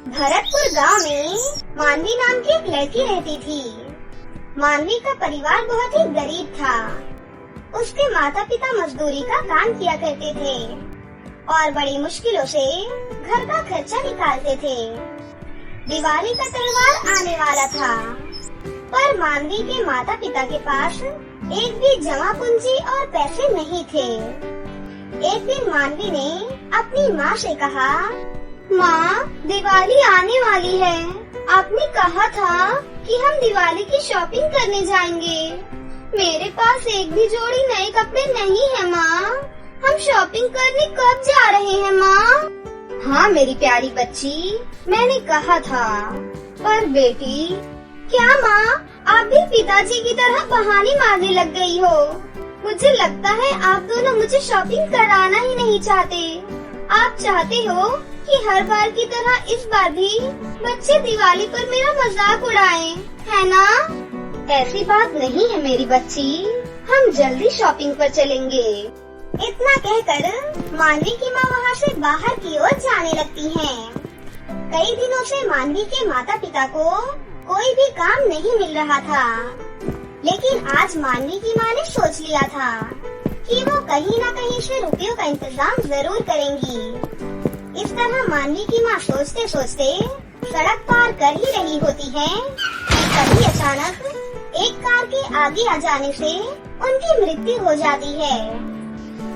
भरतपुर गांव में मानवी नाम की एक लड़की रहती थी। मानवी का परिवार बहुत ही गरीब था। उसके माता पिता मजदूरी का काम किया करते थे और बड़ी मुश्किलों से घर का खर्चा निकालते थे। दिवाली का त्योहार आने वाला था, पर मानवी के माता पिता के पास एक भी जमा पूंजी और पैसे नहीं थे। एक दिन मानवी ने अपनी माँ से कहा, माँ, दिवाली आने वाली है। आपने कहा था कि हम दिवाली की शॉपिंग करने जाएंगे। मेरे पास एक भी जोड़ी नए कपड़े नहीं है माँ। हम शॉपिंग करने कब जा रहे हैं माँ? हाँ मेरी प्यारी बच्ची, मैंने कहा था। पर बेटी, क्या माँ, आप भी पिताजी की तरह बहाने मारने लग गई हो? मुझे लगता है आप दोनों मुझे शॉपिंग कराना ही नहीं चाहते। आप चाहते हो कि हर बार की तरह इस बार भी बच्चे दिवाली पर मेरा मजाक उड़ाएं, है ना? ऐसी बात नहीं है मेरी बच्ची, हम जल्दी शॉपिंग पर चलेंगे। इतना कहकर मानवी की माँ वहाँ से बाहर की ओर जाने लगती हैं। कई दिनों से मानवी के माता पिता को कोई भी काम नहीं मिल रहा था, लेकिन आज मानवी की माँ ने सोच लिया था कि वो कहीं न कहीं से रुपयों का इंतजाम जरूर करेंगी। इस तरह मानवी की माँ सोचते सोचते सड़क पार कर ही रही होती है कि तभी अचानक एक कार के आगे आ जाने से उनकी मृत्यु हो जाती है।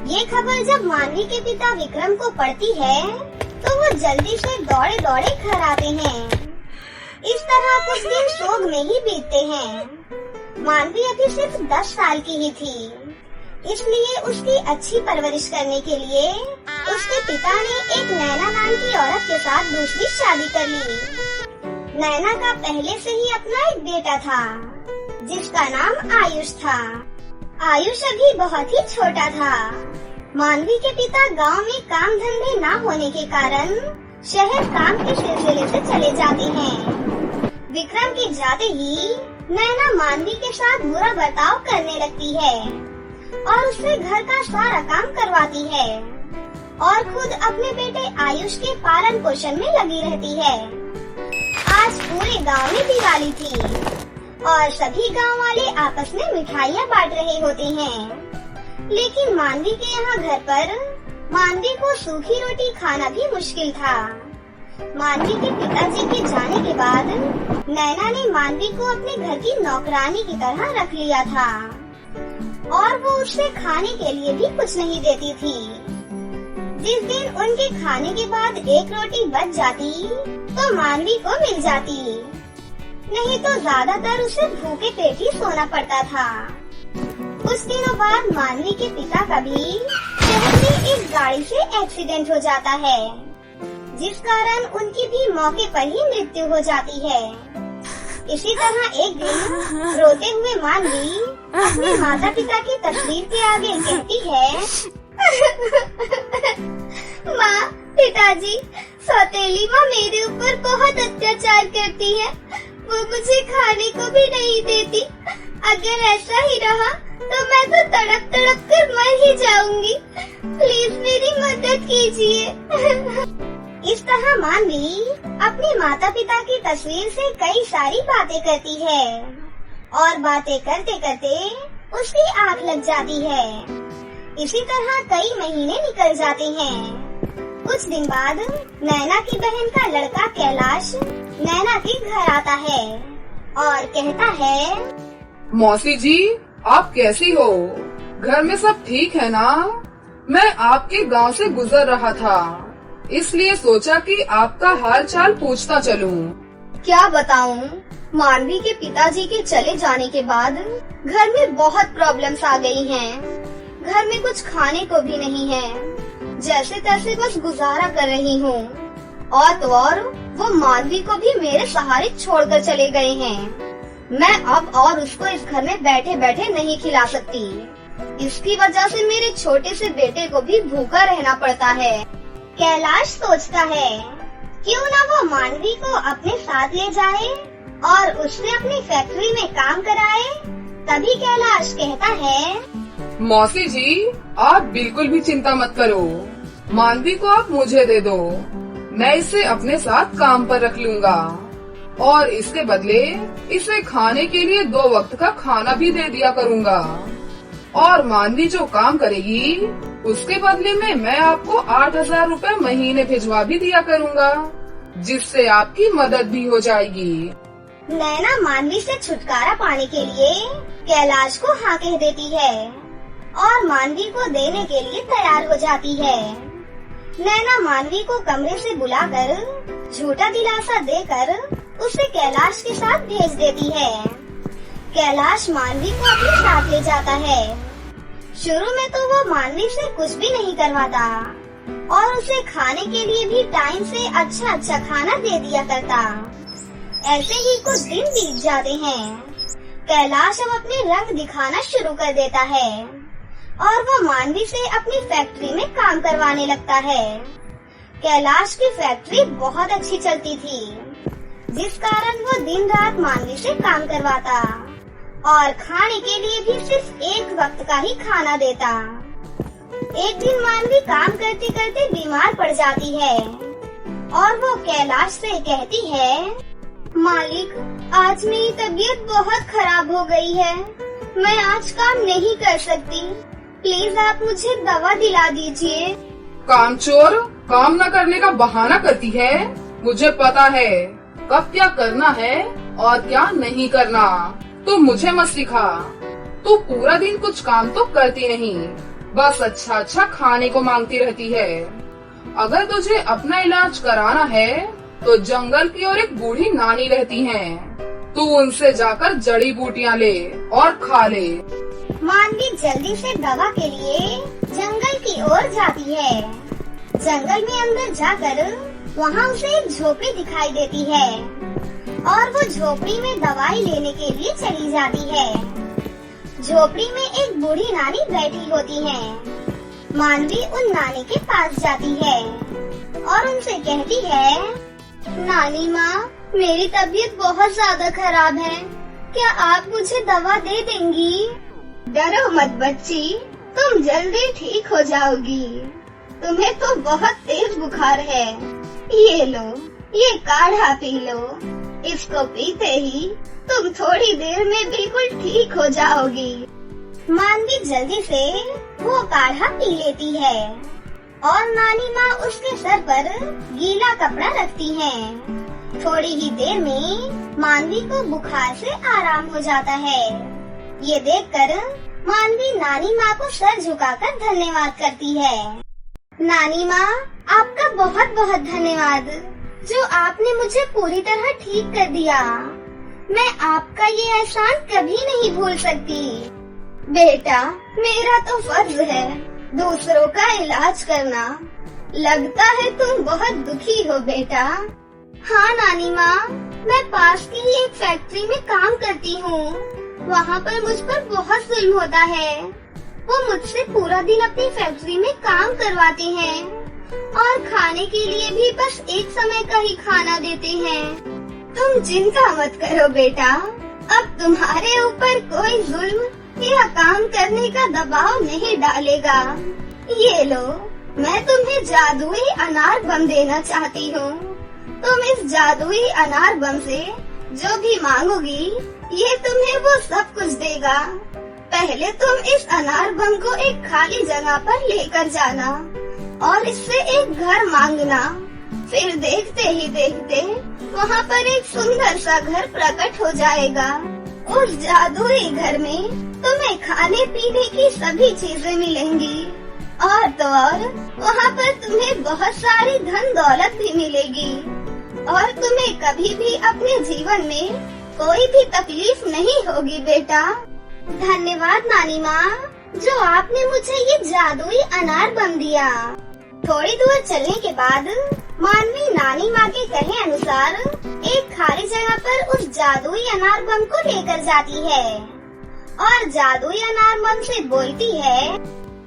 ये खबर जब मानवी के पिता विक्रम को पड़ती है तो वो जल्दी से दौड़े दौड़े घर आते हैं। इस तरह कुछ दिन शोक में ही बीतते हैं। मानवी अभी सिर्फ 10 साल की ही थी, इसलिए उसकी अच्छी परवरिश करने के लिए उसके पिता ने एक नैना नाम की औरत के साथ दूसरी शादी कर ली। नैना का पहले से ही अपना एक बेटा था, जिसका नाम आयुष था। आयुष अभी बहुत ही छोटा था। मानवी के पिता गांव में काम धंधे न होने के कारण शहर काम के सिलसिले से चले जाते हैं। विक्रम के जाते ही नैना मानवी के साथ बुरा बर्ताव करने लगती है और उससे घर का सारा काम करवाती है और खुद अपने बेटे आयुष के पालन पोषण में लगी रहती है। आज पूरे गांव में दिवाली थी और सभी गांव वाले आपस में मिठाइयाँ बांट रहे होते हैं, लेकिन मानवी के यहाँ घर पर मानवी को सूखी रोटी खाना भी मुश्किल था। मानवी के पिताजी के जाने के बाद नैना ने मानवी को अपने घर की नौकरानी की तरह रख लिया था और वो उससे खाने के लिए भी कुछ नहीं देती थी। जिस दिन उनके खाने के बाद एक रोटी बच जाती तो मानवी को मिल जाती, नहीं तो ज्यादातर उसे भूखे पेट ही सोना पड़ता था। कुछ दिनों बाद मानवी के पिता का भी शहर में एक गाड़ी से एक्सीडेंट हो जाता है, जिस कारण उनकी भी मौके पर ही मृत्यु हो जाती है। इसी तरह एक दिन रोते हुए मानवी अपने माता पिता की तस्वीर के आगे कहती है, माँ, पिताजी, सौतेली माँ मेरे ऊपर बहुत अत्याचार करती है। वो मुझे खाने को भी नहीं देती। अगर ऐसा ही रहा तो मैं तो तड़प तड़प कर मर ही जाऊंगी। प्लीज मेरी मदद कीजिए। इस तरह मानवी अपने माता पिता की तस्वीर से कई सारी बातें करती है और बातें करते करते उसकी आँख लग जाती है। इसी तरह कई महीने निकल जाते हैं। कुछ दिन बाद नैना की बहन का लड़का कैलाश नैना के घर आता है और कहता है, मौसी जी, आप कैसी हो? घर में सब ठीक है ना? मैं आपके गांव से गुजर रहा था, इसलिए सोचा कि आपका हाल चाल पूछता चलूं। क्या बताऊं, मानवी के पिताजी के चले जाने के बाद घर में बहुत प्रॉब्लम्स आ गई हैं। घर में कुछ खाने को भी नहीं है, जैसे तैसे बस गुजारा कर रही हूँ। और तो और वो मानवी को भी मेरे सहारे छोड़कर चले गए हैं। मैं अब और उसको इस घर में बैठे बैठे नहीं खिला सकती। इसकी वजह से मेरे छोटे से बेटे को भी भूखा रहना पड़ता है। कैलाश सोचता है, क्यों ना वो मानवी को अपने साथ ले जाए और उससे अपनी फैक्ट्री में काम कराए। तभी कैलाश कहता है, मौसी जी, आप बिल्कुल भी चिंता मत करो। मानवी को आप मुझे दे दो। मैं इसे अपने साथ काम पर रख लूँगा और इसके बदले इसे खाने के लिए 2 वक्त का खाना भी दे दिया करूँगा। और मानवी जो काम करेगी उसके बदले में मैं आपको 8,000 रुपए महीने भिजवा भी दिया करूँगा, जिससे आपकी मदद भी हो जाएगी। नैना मानवी से छुटकारा पाने के लिए कैलाश को हाँ कह देती है और मानवी को देने के लिए तैयार हो जाती है। नैना मानवी को कमरे से बुलाकर झूठा दिलासा देकर उसे कैलाश के साथ भेज देती है। कैलाश मानवी को अपने साथ ले जाता है। शुरू में तो वो मानवी से कुछ भी नहीं करवाता और उसे खाने के लिए भी टाइम से अच्छा खाना दे दिया करता। ऐसे ही कुछ दिन बीत जाते हैं। कैलाश अब अपने रंग दिखाना शुरू कर देता है और वो मानवी से अपनी फैक्ट्री में काम करवाने लगता है। कैलाश की फैक्ट्री बहुत अच्छी चलती थी, जिस कारण वो दिन रात मानवी से काम करवाता और खाने के लिए भी सिर्फ 1 वक्त का ही खाना देता। एक दिन मानवी काम करते करते बीमार पड़ जाती है और वो कैलाश से कहती है, मालिक, आज मेरी तबीयत बहुत खराब हो गई है। मैं आज काम नहीं कर सकती। प्लीज आप मुझे दवा दिला दीजिए। कामचोर, काम न करने का बहाना करती है। मुझे पता है कब क्या करना है और क्या नहीं करना। तू मुझे मत सिखा। तू पूरा दिन कुछ काम तो करती नहीं, बस अच्छा खाने को मांगती रहती है। अगर तुझे अपना इलाज कराना है तो जंगल की ओर एक बूढ़ी नानी रहती हैं। तू उनसे जाकर जड़ी बूटियाँ ले और खा ले। मानवी जल्दी से दवा के लिए जंगल की ओर जाती है। जंगल में अंदर जाकर वहाँ उसे एक झोपड़ी दिखाई देती है और वो झोपड़ी में दवाई लेने के लिए चली जाती है। झोपड़ी में एक बूढ़ी नानी बैठी होती है। मानवी उन नानी के पास जाती है और उनसे कहती है, नानी माँ, मेरी तबीयत बहुत ज्यादा खराब है। क्या आप मुझे दवा दे देंगी? डरो मत बच्ची, तुम जल्दी ठीक हो जाओगी। तुम्हें तो बहुत तेज बुखार है। ये लो, ये काढ़ा पी लो। इसको पीते ही तुम थोड़ी देर में बिल्कुल ठीक हो जाओगी। मानवी जल्दी से वो काढ़ा पी लेती है और नानी माँ उसके सर पर गीला कपड़ा रखती हैं। थोड़ी ही देर में मानवी को बुखार से आराम हो जाता है। ये देखकर मानवी नानी माँ को सर झुकाकर धन्यवाद करती है। नानी माँ, आपका बहुत बहुत धन्यवाद, जो आपने मुझे पूरी तरह ठीक कर दिया। मैं आपका ये एहसान कभी नहीं भूल सकती। बेटा, मेरा तो फर्ज है दूसरों का इलाज करना। लगता है तुम बहुत दुखी हो बेटा। हाँ नानी माँ, मैं पास की ही एक फैक्ट्री में काम करती हूँ। वहाँ पर मुझ पर बहुत जुल्म होता है। वो मुझसे पूरा दिन अपनी फैक्ट्री में काम करवाते हैं और खाने के लिए भी बस एक समय का ही खाना देते हैं। तुम चिंता मत करो बेटा, अब तुम्हारे ऊपर कोई जुल्म या काम करने का दबाव नहीं डालेगा। ये लो, मैं तुम्हें जादुई अनार बम देना चाहती हूँ। तुम इस जादुई अनार बम से जो भी मांगोगी, ये तुम्हें वो सब कुछ देगा। पहले तुम इस अनार बम को एक खाली जगह पर लेकर जाना और इससे एक घर मांगना। फिर देखते ही देखते वहाँ पर एक सुंदर सा घर प्रकट हो जाएगा। उस जादुई घर में तुम्हें खाने पीने की सभी चीजें मिलेंगी और तो और वहाँ पर तुम्हें बहुत सारी धन दौलत भी मिलेगी और तुम्हें कभी भी अपने जीवन में कोई भी तकलीफ नहीं होगी बेटा। धन्यवाद नानी माँ, जो आपने मुझे ये जादुई अनार बम दिया। थोड़ी दूर चलने के बाद मानवी नानी माँ के कहे अनुसार एक खाली जगह पर उस जादुई अनार बम को लेकर जाती है और जादुई अनार बम से बोलती है,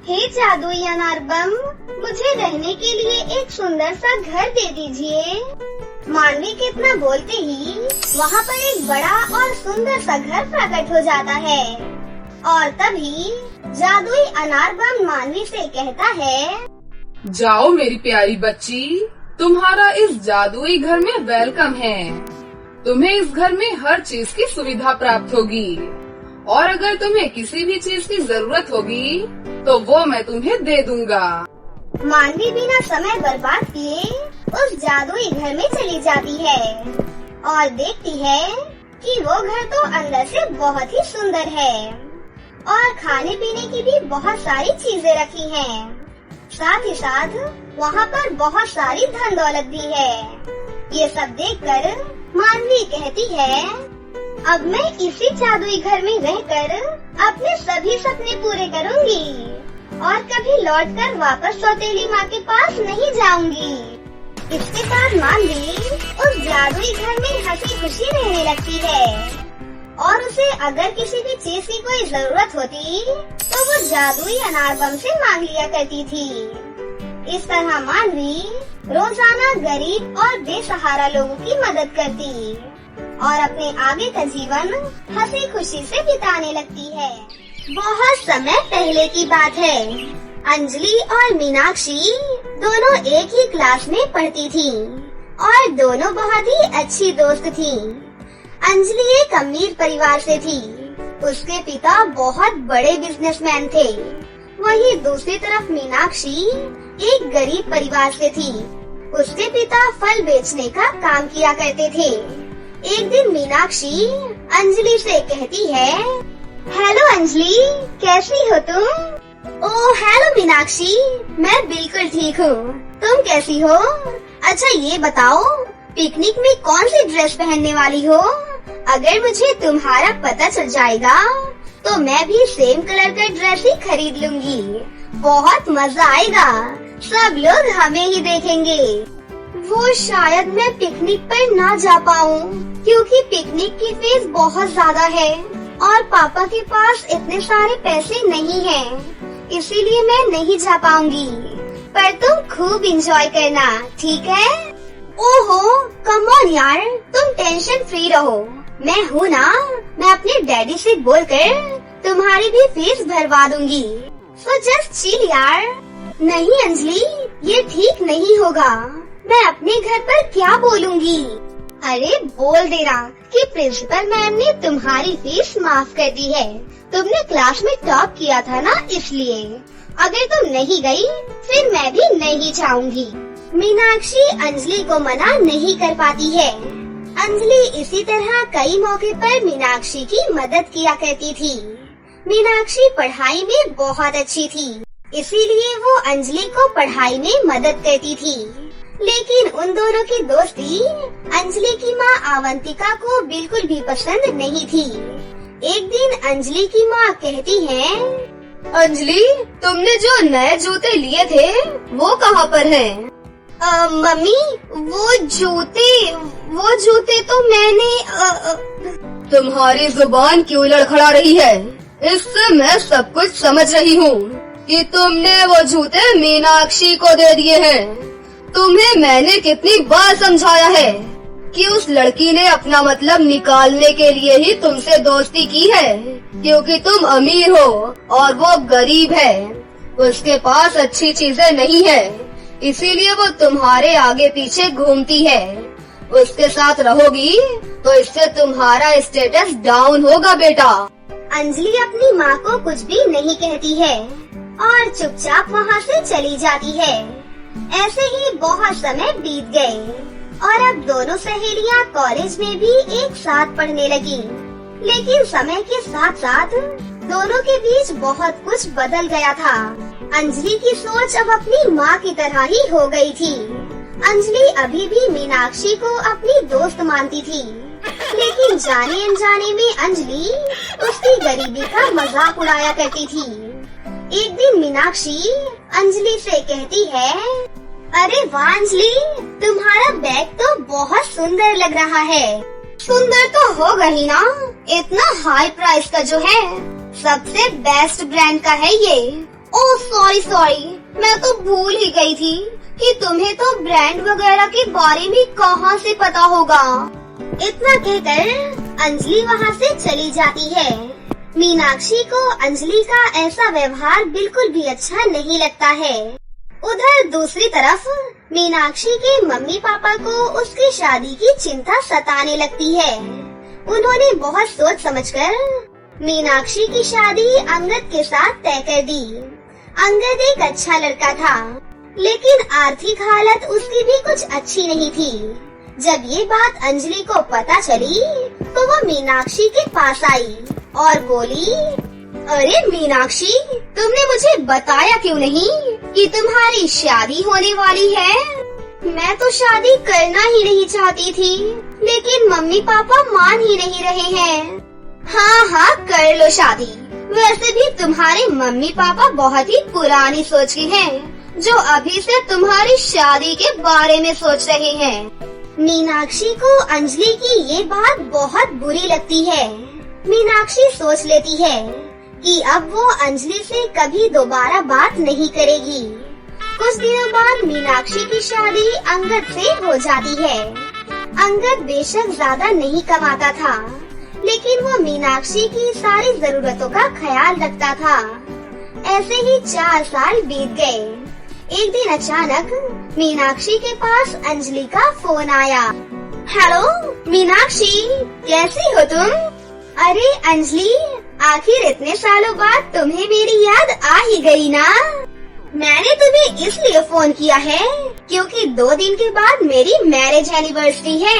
हे जादुई अनार बम, मुझे रहने के लिए एक सुंदर सा घर दे दीजिए। मानवी के इतना बोलते ही वहाँ पर एक बड़ा और सुंदर सा घर प्रकट हो जाता है और तभी जादुई अनार बम मानवी से कहता है, जाओ मेरी प्यारी बच्ची, तुम्हारा इस जादुई घर में वेलकम है। तुम्हें इस घर में हर चीज की सुविधा प्राप्त होगी और अगर तुम्हें किसी भी चीज की जरूरत होगी तो वो मैं तुम्हें दे दूंगा। मानवी बिना समय बर्बाद किए उस जादुई घर में चली जाती है और देखती है कि वो घर तो अंदर से बहुत ही सुंदर है और खाने पीने की भी बहुत सारी चीजें रखी हैं। साथ ही साथ वहाँ पर बहुत सारी धन दौलत भी है। ये सब देखकर मानवी कहती है, अब मैं इसी जादुई घर में रहकर अपने सभी सपने पूरे करूँगी और कभी लौटकर वापस सौतेली माँ के पास नहीं जाऊंगी। इसके बाद मानवी उस जादुई घर में हंसी खुशी रहने लगती है और उसे अगर किसी भी चीज की कोई जरूरत होती तो वो जादुई अनार बम से मांग लिया करती थी। इस तरह मानवी रोजाना गरीब और बेसहारा लोगों की मदद करती और अपने आगे का जीवन हंसी खुशी से बिताने लगती है। बहुत समय पहले की बात है। अंजलि और मीनाक्षी दोनों एक ही क्लास में पढ़ती थीं और दोनों बहुत ही अच्छी दोस्त थीं। अंजलि एक अमीर परिवार से थी। उसके पिता बहुत बड़े बिजनेसमैन थे। वहीं दूसरी तरफ मीनाक्षी एक गरीब परिवार से थी। उसके पिता फल बेचने का काम किया करते थे। एक दिन मीनाक्षी अंजलि से कहती है, हेलो अंजलि, कैसी हो तुम? ओह हेलो मीनाक्षी, मैं बिल्कुल ठीक हूँ। तुम कैसी हो? अच्छा ये बताओ, पिकनिक में कौन सी ड्रेस पहनने वाली हो? अगर मुझे तुम्हारा पता चल जाएगा तो मैं भी सेम कलर का ड्रेस ही खरीद लूंगी। बहुत मजा आएगा, सब लोग हमें ही देखेंगे। वो शायद मैं पिकनिक पर ना जा पाऊँ क्योंकि पिकनिक की फीस बहुत ज्यादा है और पापा के पास इतने सारे पैसे नहीं हैं, इसीलिए मैं नहीं जा पाऊंगी। पर तुम खूब एंजॉय करना, ठीक है? ओहो कम ऑन यार, तुम टेंशन फ्री रहो, मैं हूँ ना। मैं अपने डैडी से बोलकर तुम्हारी भी फीस भरवा दूंगी। सो जस्ट चिल यार। नहीं अंजलि, ये ठीक नहीं होगा। मैं अपने घर पर क्या बोलूँगी? अरे बोल देना कि प्रिंसिपल मैम ने तुम्हारी फीस माफ कर दी है। तुमने क्लास में टॉप किया था ना, इसलिए। अगर तुम नहीं गई फिर मैं भी नहीं जाऊंगी। मीनाक्षी अंजलि को मना नहीं कर पाती है। अंजलि इसी तरह कई मौके पर मीनाक्षी की मदद किया करती थी। मीनाक्षी पढ़ाई में बहुत अच्छी थी, इसीलिए वो अंजलि को पढ़ाई में मदद करती थी। लेकिन उन दोनों की दोस्ती अंजलि की माँ अवंतिका को बिल्कुल भी पसंद नहीं थी। एक दिन अंजलि की माँ कहती है, अंजलि, तुमने जो नए जूते लिए थे वो कहाँ पर हैं? मम्मी वो जूते तो मैंने तुम्हारी जुबान क्यों लड़खड़ा रही है? इससे मैं सब कुछ समझ रही हूँ कि तुमने वो जूते मीनाक्षी को दे दिए हैं। तुम्हें मैंने कितनी बार समझाया है कि उस लड़की ने अपना मतलब निकालने के लिए ही तुमसे दोस्ती की है, क्योंकि तुम अमीर हो और वो गरीब है। उसके पास अच्छी चीजें नहीं है, इसीलिए वो तुम्हारे आगे पीछे घूमती है। उसके साथ रहोगी तो इससे तुम्हारा स्टेटस डाउन होगा बेटा। अंजलि अपनी माँ को कुछ भी नहीं कहती है और चुपचाप वहाँ से चली जाती है। ऐसे ही बहुत समय बीत गए और अब दोनों सहेलियाँ कॉलेज में भी एक साथ पढ़ने लगी। लेकिन समय के साथ साथ दोनों के बीच बहुत कुछ बदल गया था। अंजलि की सोच अब अपनी माँ की तरह ही हो गई थी। अंजलि अभी भी मीनाक्षी को अपनी दोस्त मानती थी, लेकिन जाने अनजाने में अंजलि उसकी गरीबी का मजाक उड़ाया करती थी। एक दिन मीनाक्षी अंजलि से कहती है, अरे वाह अंजलि, तुम्हारा बैग तो बहुत सुंदर लग रहा है। सुंदर तो होगा ही ना, इतना हाई प्राइस का जो है, सबसे बेस्ट ब्रांड का है ये। ओह सॉरी, मैं तो भूल ही गई थी कि तुम्हें तो ब्रांड वगैरह के बारे में कहाँ से पता होगा। इतना कहकर अंजलि वहाँ से चली जाती है। मीनाक्षी को अंजलि का ऐसा व्यवहार बिल्कुल भी अच्छा नहीं लगता है। उधर दूसरी तरफ मीनाक्षी के मम्मी पापा को उसकी शादी की चिंता सताने लगती है। उन्होंने बहुत सोच समझकर मीनाक्षी की शादी अंगद के साथ तय कर दी। अंगद एक अच्छा लड़का था, लेकिन आर्थिक हालत उसकी भी कुछ अच्छी नहीं थी। जब ये बात अंजलि को पता चली तो वो मीनाक्षी के पास आई और बोली, अरे मीनाक्षी, तुमने मुझे बताया क्यों नहीं कि तुम्हारी शादी होने वाली है? मैं तो शादी करना ही नहीं चाहती थी, लेकिन मम्मी पापा मान ही नहीं रहे हैं। हाँ, कर लो शादी। वैसे भी तुम्हारे मम्मी पापा बहुत ही पुरानी सोच के हैं, जो अभी से तुम्हारी शादी के बारे में सोच रहे हैं। मीनाक्षी को अंजलि की ये बात बहुत बुरी लगती है। मीनाक्षी सोच लेती है कि अब वो अंजलि से कभी दोबारा बात नहीं करेगी। कुछ दिनों बाद मीनाक्षी की शादी अंगद से हो जाती है। अंगद बेशक ज्यादा नहीं कमाता था, लेकिन वो मीनाक्षी की सारी जरूरतों का ख्याल रखता था। ऐसे ही 4 साल बीत गए। एक दिन अचानक मीनाक्षी के पास अंजलि का फोन आया। हेलो मीनाक्षी, कैसी हो तुम? अरे अंजलि, आखिर इतने सालों बाद तुम्हें मेरी याद आ ही गई ना। मैंने तुम्हें इसलिए फोन किया है क्योंकि 2 दिन के बाद मेरी मैरिज एनिवर्सरी है।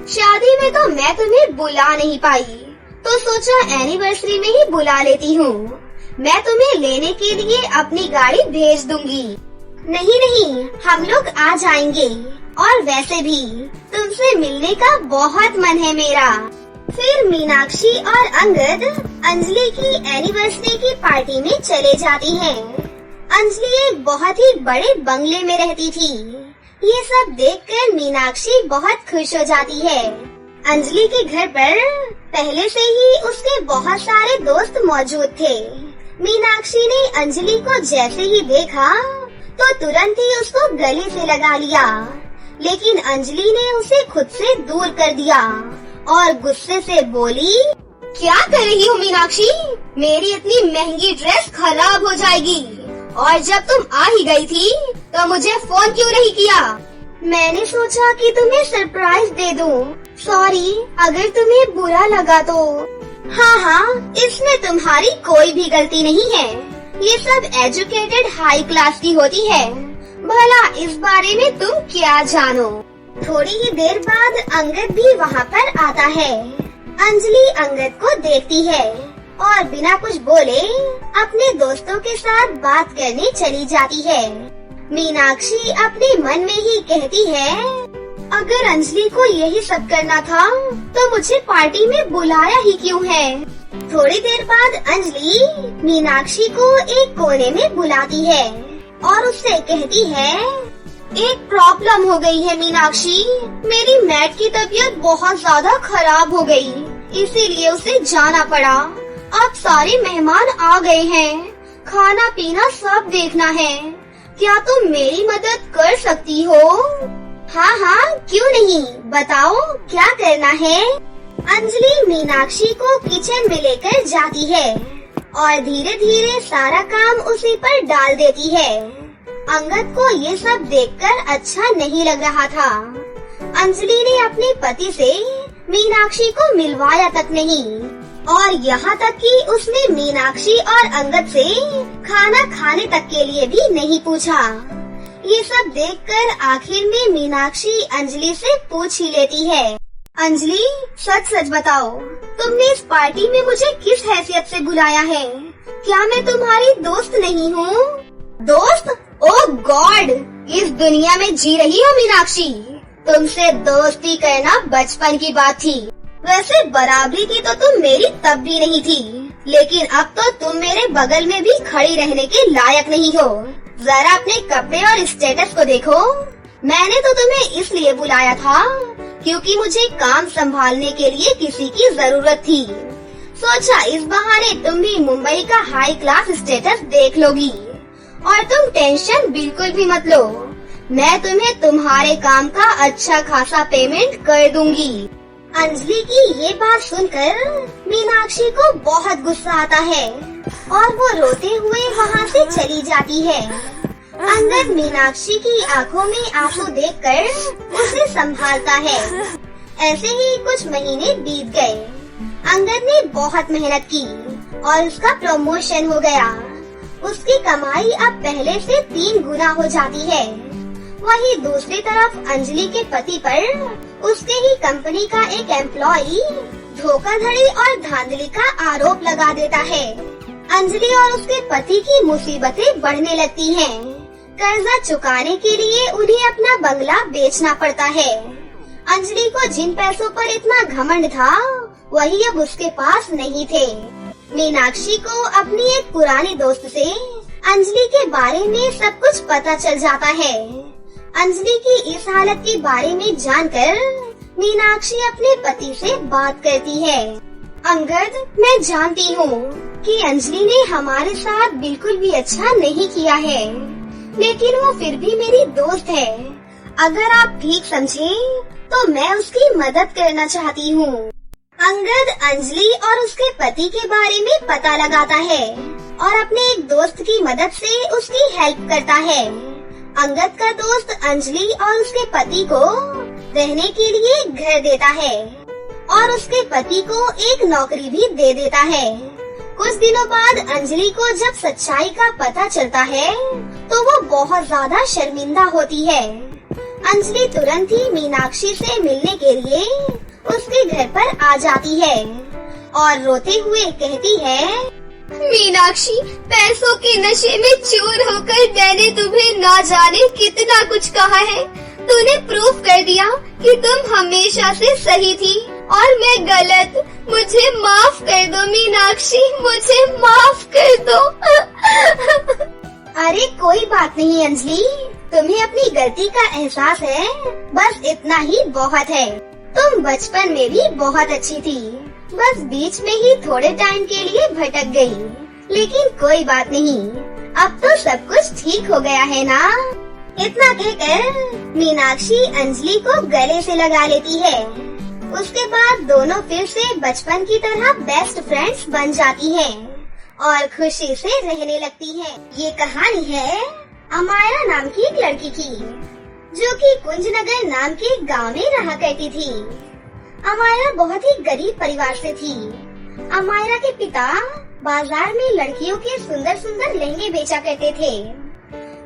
शादी में तो मैं तुम्हें बुला नहीं पाई, तो सोचा एनिवर्सरी में ही बुला लेती हूँ। मैं तुम्हें लेने के लिए अपनी गाड़ी भेज दूंगी। नहीं, हम लोग आ जाएंगे, और वैसे भी तुमसे मिलने का बहुत मन है मेरा। फिर मीनाक्षी और अंगद अंजलि की एनिवर्सरी की पार्टी में चले जाती हैं। अंजलि एक बहुत ही बड़े बंगले में रहती थी। ये सब देखकर मीनाक्षी बहुत खुश हो जाती है। अंजलि के घर पर पहले से ही उसके बहुत सारे दोस्त मौजूद थे। मीनाक्षी ने अंजलि को जैसे ही देखा तो तुरंत ही उसको गले से लगा लिया, लेकिन अंजलि ने उसे खुद से दूर कर दिया और गुस्से से बोली, क्या कर रही हो मीनाक्षी? मेरी इतनी महंगी ड्रेस खराब हो जाएगी, और जब तुम आ ही गई थी तो मुझे फोन क्यों नहीं किया? मैंने सोचा कि तुम्हें सरप्राइज दे दूं। सॉरी अगर तुम्हें बुरा लगा तो। हाँ, इसमें तुम्हारी कोई भी गलती नहीं है। ये सब एजुकेटेड हाई क्लास की होती है। भला इस बारे में तुम क्या जानो? थोड़ी ही देर बाद अंगद भी वहाँ पर आता है। अंजलि अंगद को देखती है और बिना कुछ बोले अपने दोस्तों के साथ बात करने चली जाती है। मीनाक्षी अपने मन में ही कहती है, अगर अंजलि को यही सब करना था तो मुझे पार्टी में बुलाया ही क्यों है? थोड़ी देर बाद अंजलि मीनाक्षी को एक कोने में बुलाती है और उससे कहती है, एक प्रॉब्लम हो गई है मीनाक्षी। मेरी मैट की तबीयत बहुत ज्यादा खराब हो गई, इसीलिए उसे जाना पड़ा। अब सारे मेहमान आ गए हैं, खाना पीना सब देखना है। क्या तुम मेरी मदद कर सकती हो? हाँ, क्यों नहीं, बताओ क्या करना है? अंजलि मीनाक्षी को किचन में लेकर जाती है और धीरे धीरे सारा काम उसी पर डाल देती है। अंगद को ये सब देखकर अच्छा नहीं लग रहा था। अंजलि ने अपने पति से मीनाक्षी को मिलवाया तक नहीं, और यहाँ तक कि उसने मीनाक्षी और अंगद से खाना खाने तक के लिए भी नहीं पूछा। ये सब देखकर आखिर में मीनाक्षी अंजलि से पूछ ही लेती है, अंजलि सच बताओ, तुमने इस पार्टी में मुझे किस हैसियत से बुलाया है? क्या मैं तुम्हारी दोस्त नहीं हूँ? दोस्त? ओह गॉड, इस दुनिया में जी रही हो मीनाक्षी? तुमसे दोस्ती करना बचपन की बात थी। वैसे बराबरी की तो तुम मेरी तब भी नहीं थी, लेकिन अब तो तुम मेरे बगल में भी खड़ी रहने के लायक नहीं हो। जरा अपने कपड़े और स्टेटस को देखो। मैंने तो तुम्हें इसलिए बुलाया था क्योंकि मुझे काम संभालने के लिए किसी की जरूरत थी। सोचा इस बहाने तुम भी मुंबई का हाई क्लास स्टेटस देख लोगी, और तुम टेंशन बिल्कुल भी मत लो। मैं तुम्हें तुम्हारे काम का अच्छा खासा पेमेंट कर दूंगी। अंजलि की ये बात सुनकर मीनाक्षी को बहुत गुस्सा आता है और वो रोते हुए वहाँ से चली जाती है। अंगद मीनाक्षी की आंखों में आंसू देखकर उसे संभालता है। ऐसे ही कुछ महीने बीत गए। अंगद ने बहुत मेहनत की और उसका प्रमोशन हो गया। उसकी कमाई अब पहले से 3 गुना हो जाती है। वहीं दूसरी तरफ अंजलि के पति पर उसके ही कंपनी का एक एम्प्लॉई धोखाधड़ी और धांधली का आरोप लगा देता है। अंजलि और उसके पति की मुसीबतें बढ़ने लगती हैं। कर्जा चुकाने के लिए उन्हें अपना बंगला बेचना पड़ता है। अंजलि को जिन पैसों पर इतना घमंड था वही अब उसके पास नहीं थे। मीनाक्षी को अपनी एक पुरानी दोस्त से अंजलि के बारे में सब कुछ पता चल जाता है। अंजलि की इस हालत के बारे में जानकर मीनाक्षी अपने पति से बात करती है। अंगद, मैं जानती हूँ कि अंजलि ने हमारे साथ बिल्कुल भी अच्छा नहीं किया है, लेकिन वो फिर भी मेरी दोस्त है। अगर आप ठीक समझे तो मैं उसकी मदद करना चाहती हूँ। अंगद अंजलि और उसके पति के बारे में पता लगाता है और अपने एक दोस्त की मदद से उसकी हेल्प करता है। अंगद का दोस्त अंजलि और उसके पति को रहने के लिए घर देता है और उसके पति को एक नौकरी भी दे देता है। कुछ दिनों बाद अंजलि को जब सच्चाई का पता चलता है तो वो बहुत ज्यादा शर्मिंदा होती है। अंजलि तुरंत ही मीनाक्षी से मिलने के लिए उसके घर पर आ जाती है और रोते हुए कहती है, मीनाक्षी, पैसों के नशे में चूर होकर मैंने तुम्हें ना जाने कितना कुछ कहा है। तूने प्रूफ कर दिया कि तुम हमेशा से सही थी और मैं गलत। मुझे माफ कर दो मीनाक्षी, मुझे माफ कर दो। अरे कोई बात नहीं अंजलि, तुम्हें अपनी गलती का एहसास है, बस इतना ही बहुत है। तुम बचपन में भी बहुत अच्छी थी, बस बीच में ही थोड़े टाइम के लिए भटक गई। लेकिन कोई बात नहीं, अब तो सब कुछ ठीक हो गया है ना। इतना कहकर मीनाक्षी अंजलि को गले से लगा लेती है। उसके बाद दोनों फिर से बचपन की तरह बेस्ट फ्रेंड्स बन जाती हैं और खुशी से रहने लगती हैं। ये कहानी है अमायरा नाम की एक लड़की की, जो कि कुंजनगर नाम के गांव में रहा करती थी। अमायरा बहुत ही गरीब परिवार से थी। अमायरा के पिता बाजार में लड़कियों के सुंदर सुंदर लहंगे बेचा करते थे,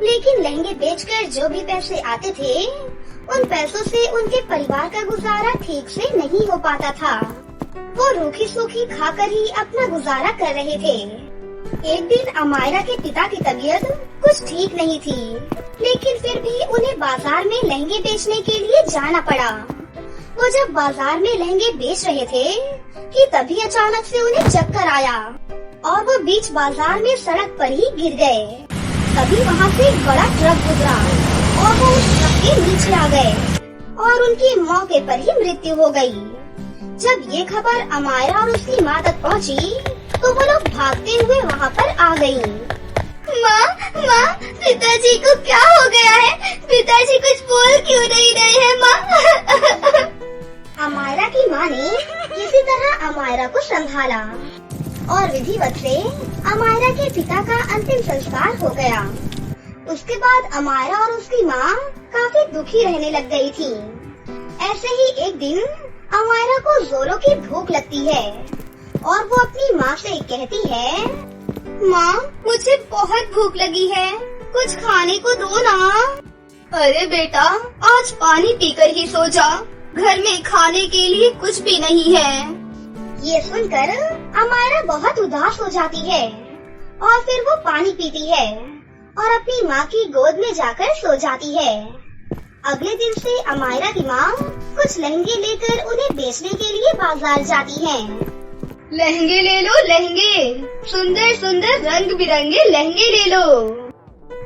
लेकिन लहंगे बेचकर जो भी पैसे आते थे उन पैसों से उनके परिवार का गुजारा ठीक से नहीं हो पाता था। वो रूखी सूखी खाकर ही अपना गुजारा कर रहे थे। एक दिन अमायरा के पिता की तबीयत कुछ ठीक नहीं थी, लेकिन फिर भी उन्हें बाजार में लहंगे बेचने के लिए जाना पड़ा। वो जब बाजार में लहंगे बेच रहे थे कि तभी अचानक से उन्हें चक्कर आया और वो बीच बाजार में सड़क पर ही गिर गए। तभी वहाँ से एक बड़ा ट्रक गुजरा और वो उस ट्रक के नीचे आ गए और उनकी मौके पर ही मृत्यु हो गई। जब ये खबर अमायरा और उसकी माँ तक पहुँची तो वो लोग भागते हुए वहाँ पर आ गयी। माँ, पिताजी को क्या हो गया है? पिताजी कुछ बोल क्यों नहीं रहे हैं माँ? अमायरा की माँ ने किसी तरह अमायरा को संभाला और विधिवत से अमायरा के पिता का अंतिम संस्कार हो गया। उसके बाद अमायरा और उसकी माँ काफी दुखी रहने लग गई थी। ऐसे ही एक दिन अमायरा को जोरों की भूख लगती है और वो अपनी माँ से कहती है, माँ, मुझे बहुत भूख लगी है, कुछ खाने को दो ना। अरे बेटा, आज पानी पीकर ही सो जा, घर में खाने के लिए कुछ भी नहीं है। ये सुनकर अमायरा बहुत उदास हो जाती है और फिर वो पानी पीती है और अपनी माँ की गोद में जाकर सो जाती है। अगले दिन से अमायरा की माँ कुछ लहंगे लेकर उन्हें बेचने के लिए बाजार जाती है। लहंगे ले लो, लहंगे, सुंदर सुंदर रंग बिरंगे लहंगे ले लो।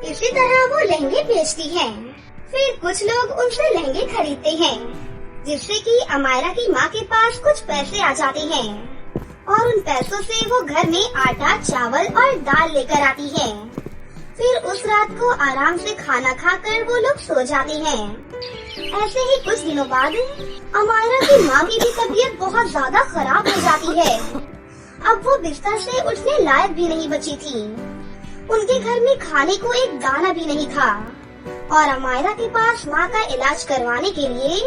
इसी तरह वो लहंगे बेचती हैं। फिर कुछ लोग उनसे लहंगे खरीदते हैं, जिससे कि अमायरा की माँ के पास कुछ पैसे आ जाते हैं और उन पैसों से वो घर में आटा, चावल और दाल लेकर आती है। फिर उस रात को आराम से खाना खाकर वो लोग सो जाते हैं। ऐसे ही कुछ दिनों बाद अमायरा की माँ की भी तबीयत बहुत ज्यादा खराब हो जाती है। अब वो बिस्तर से उठने लायक भी नहीं बची थी। उनके घर में खाने को एक दाना भी नहीं था और अमायरा के पास माँ का इलाज करवाने के लिए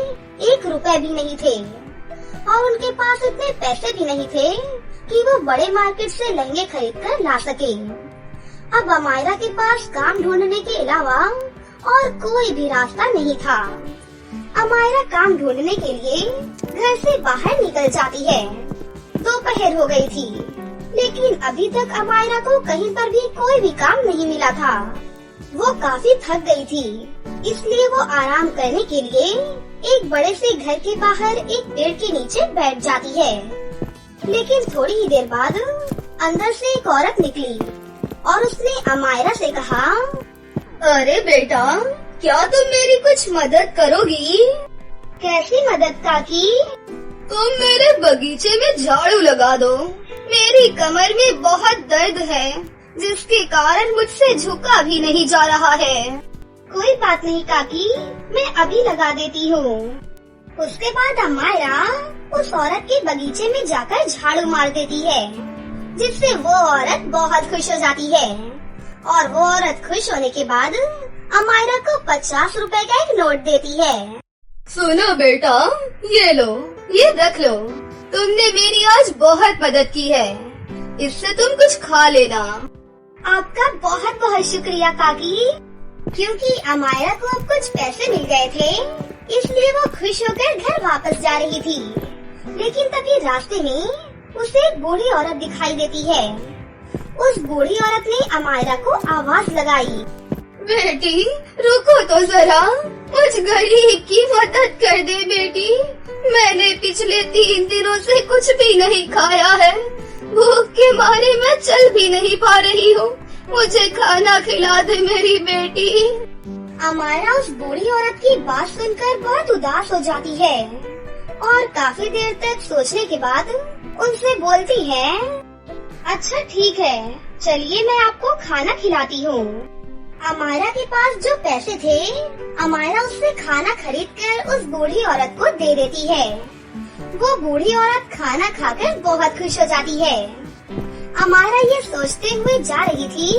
1 रुपए भी नहीं थे और उनके पास इतने पैसे भी नहीं थे कि वो बड़े मार्केट से लहंगे खरीद कर ला सके। अब अमायरा के पास काम ढूंढने के अलावा और कोई भी रास्ता नहीं था। अमायरा काम ढूंढने के लिए घर से बाहर निकल जाती है। दोपहर हो गई थी, लेकिन अभी तक अमायरा को कहीं पर भी कोई भी काम नहीं मिला था। वो काफी थक गई थी, इसलिए वो आराम करने के लिए एक बड़े से घर के बाहर एक पेड़ के नीचे बैठ जाती है। लेकिन थोड़ी ही देर बाद अंदर से एक औरत निकली और उसने अमायरा से कहा, अरे बेटा, क्या तुम मेरी कुछ मदद करोगी? कैसी मदद काकी? तुम मेरे बगीचे में झाड़ू लगा दो। मेरी कमर में बहुत दर्द है, जिसके कारण मुझसे झुका भी नहीं जा रहा है। कोई बात नहीं काकी, मैं अभी लगा देती हूँ। उसके बाद अमायरा उस औरत के बगीचे में जाकर झाड़ू मार देती है, जिससे वो औरत बहुत खुश हो जाती है। और वो औरत खुश होने के बाद अमायरा को 50 रुपए का एक नोट देती है। सुनो बेटा, ये लो, ये रख लो। तुमने मेरी आज बहुत मदद की है, इससे तुम कुछ खा लेना। आपका बहुत बहुत शुक्रिया काकी। क्योंकि अमायरा को अब कुछ पैसे मिल गए थे, इसलिए वो खुश होकर घर वापस जा रही थी। लेकिन तभी रास्ते में उसे एक बूढ़ी औरत दिखाई देती है। उस बूढ़ी औरत ने अमायरा को आवाज लगाई, बेटी रुको तो जरा, मुझ गरीब की मदद कर दे बेटी। मैंने पिछले 3 दिनों से कुछ भी नहीं खाया है। भूख के मारे मैं चल भी नहीं पा रही हूँ। मुझे खाना खिला दे मेरी बेटी। अमायरा उस बूढ़ी औरत की बात सुनकर बहुत उदास हो जाती है और काफी देर तक सोचने के बाद उनसे बोलती है, अच्छा ठीक है, चलिए मैं आपको खाना खिलाती हूँ। अमायरा के पास जो पैसे थे, अमायरा उससे खाना खरीदकर उस बूढ़ी औरत को दे देती है। वो बूढ़ी औरत खाना खाकर बहुत खुश हो जाती है। अमायरा ये सोचते हुए जा रही थी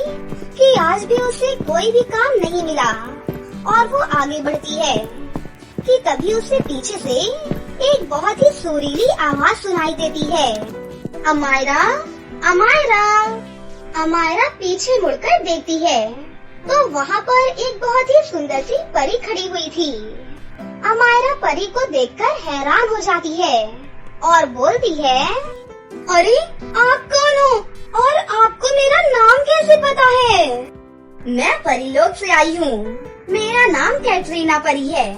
कि आज भी उसे कोई भी काम नहीं मिला और वो आगे बढ़ती है कि तभी उसे पीछे से एक बहुत ही सुरीली आवाज सुनाई देती है, अमायरा, अमायरा। अमायरा पीछे मुड़कर देखती है तो वहाँ पर एक बहुत ही सुंदर सी परी खड़ी हुई थी। अमायरा परी को देखकर हैरान हो जाती है और बोलती है, अरे आप कौन हो और आपको मेरा नाम कैसे पता है? मैं परीलोक से आई हूँ। मेरा नाम कैटरीना परी है।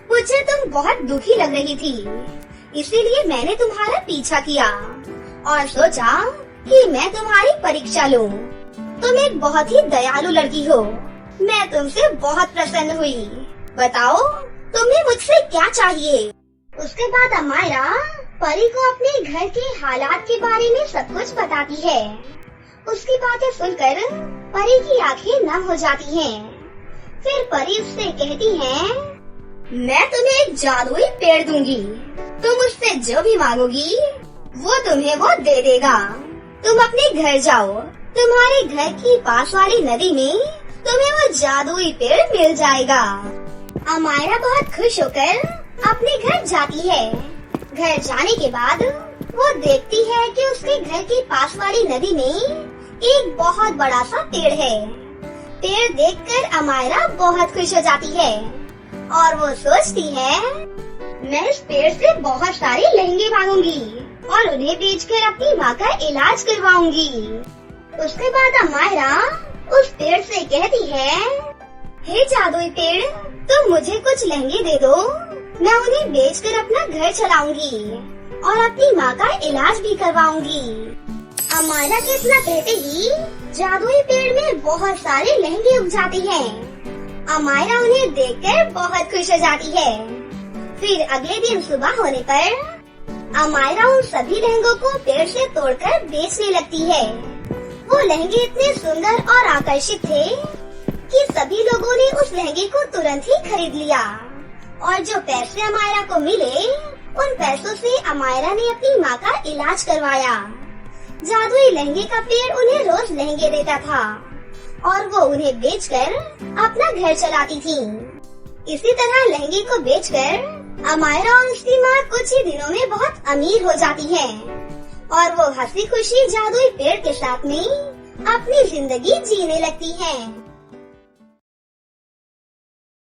मुझे तुम बहुत दुखी लग रही थी, इसीलिए मैंने तुम्हारा पीछा किया और सोचा कि मैं तुम्हारी परीक्षा लूं। तुम एक बहुत ही दयालु लड़की हो। मैं तुमसे बहुत प्रसन्न हुई। बताओ तुम्हें मुझसे क्या चाहिए? उसके बाद अमायरा परी को अपने घर के हालात के बारे में सब कुछ बताती है। उसकी बातें सुनकर परी की आंखें नम हो जाती हैं। फिर परी उससे कहती है, मैं तुम्हें एक जादुई पेड़ दूंगी। तुम उससे जो भी मांगोगी वो तुम्हें वो दे देगा। तुम अपने घर जाओ, तुम्हारे घर की पास वाली नदी में तुम्हें वो जादुई पेड़ मिल जाएगा। अमायरा बहुत खुश होकर अपने घर जाती है। घर जाने के बाद वो देखती है कि उसके घर के पास वाली नदी में एक बहुत बड़ा सा पेड़ है। पेड़ देखकर अमायरा बहुत खुश हो जाती है और वो सोचती है, मैं इस पेड़ से बहुत सारे लहंगे मांगूंगी और उन्हें बेचकर अपनी माँ का इलाज करवाऊंगी। उसके बाद अमायरा उस पेड़ से कहती है, हे जादुई पेड़, तुम मुझे कुछ लहंगे दे दो। मैं उन्हें बेचकर अपना घर चलाऊंगी और अपनी माँ का इलाज भी करवाऊंगी। अमायरा के इतना कहते ही जादुई पेड़ में बहुत सारे लहंगे उग जाते हैं। अमायरा उन्हें देखकर बहुत खुश हो जाती है। फिर अगले दिन सुबह होने पर अमायरा उन सभी लहंगों को पेड़ से तोड़कर बेचने लगती है। वो लहंगे इतने सुंदर और आकर्षित थे कि सभी लोगों ने उस लहंगे को तुरंत ही खरीद लिया और जो पैसे अमायरा को मिले, उन पैसों से अमायरा ने अपनी माँ का इलाज करवाया। जादुई लहंगे का पेड़ उन्हें रोज लहंगे देता था और वो उन्हें बेचकर अपना घर चलाती थी। इसी तरह लहंगे को बेचकर अमायरा और उसकी माँ कुछ ही दिनों में बहुत अमीर हो जाती है और वो हंसी खुशी जादुई पेड़ के साथ में अपनी जिंदगी जीने लगती है।